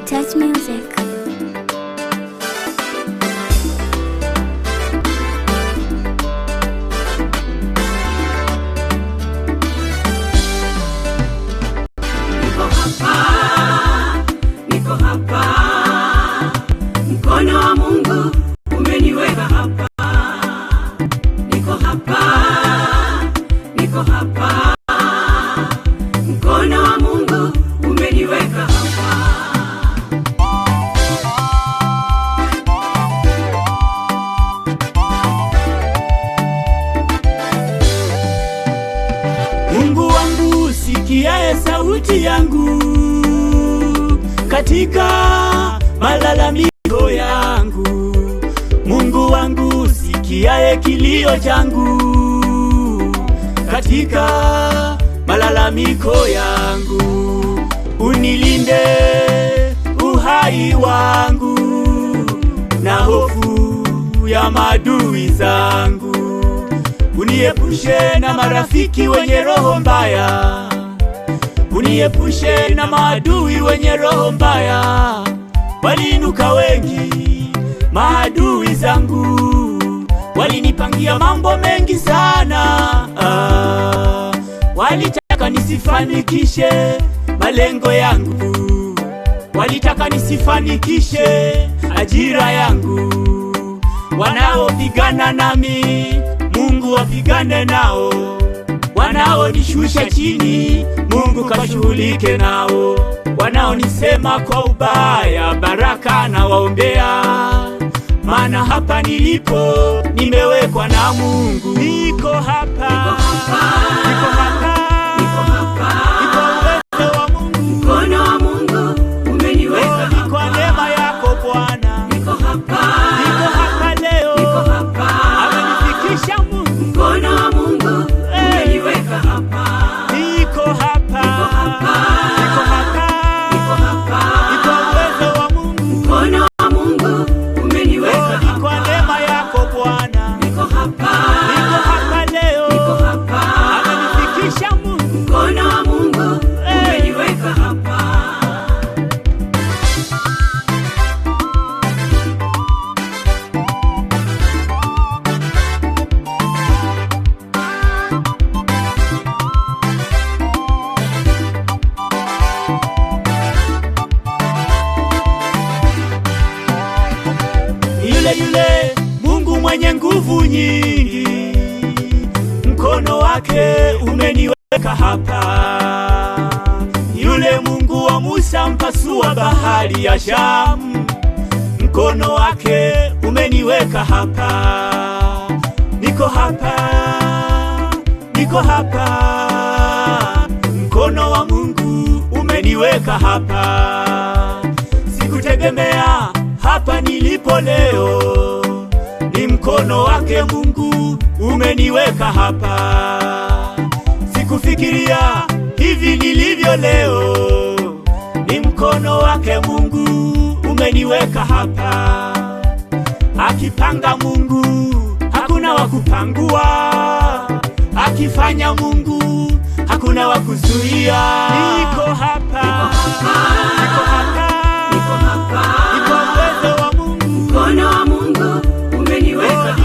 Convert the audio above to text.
Touch Music. Niko hapa, mkono wa Mungu umeniweka hapa. Niko hapa, mkono wa Mungu umeniweka hapa. Mungu wangu, sikiaye sauti yangu katika malalamiko yangu. Mungu wangu, sikiaye kilio changu katika malalamiko yangu. Unilinde uhai wangu na hofu ya maadui zangu. Uniepushe na marafiki wenye roho mbaya, uniepushe na maadui wenye roho mbaya. Waliinuka wengi maadui zangu, walinipangia mambo mengi sana. Walitaka nisifanikishe malengo yangu, walitaka nisifanikishe ajira yangu. Wanaopigana nami, Mungu wapigane nao. Wanaonishusha chini, Mungu kashughulike nao. Wanaonisema kwa ubaya, baraka na waombea. Maana hapa nilipo nimewekwa na Mungu. Niko hapa, niko uwezo wa Mungu. Mkono wa Mungu umeniweka hapa. Niko neema yako Bwana. Niko hapa leo. Amenifikisha Mungu. Mkono wa Mungu umeniweka hapa. Niko hapa, niko uwezo wa Mungu. Mkono wa Mungu umeniweka hapa. Niko neema yako Bwana. Niko hapa leo. Amenifikisha Mungu. Mkono wa Mungu umeniweka hapa. Yule Mungu mwenye nguvu nyingi, mkono wake umeniweka hapa. Yule Mungu wa Musa mpasua bahari ya Shamu, mkono wake umeniweka hapa. Niko hapa, mkono wa Mungu umeniweka hapa. Sikutegemea hapa nilipo leo, ni mkono wake Mungu umeniweka hapa. Sikufikiria hivi nilivyo leo, ni mkono wake Mungu umeniweka hapa. Akipanga Mungu hakuna wa kupangua, akifanya Mungu hakuna wa kuzuia. Niko hapa, niko uwezo wa Mungu. Mkono wa Mungu umeniweka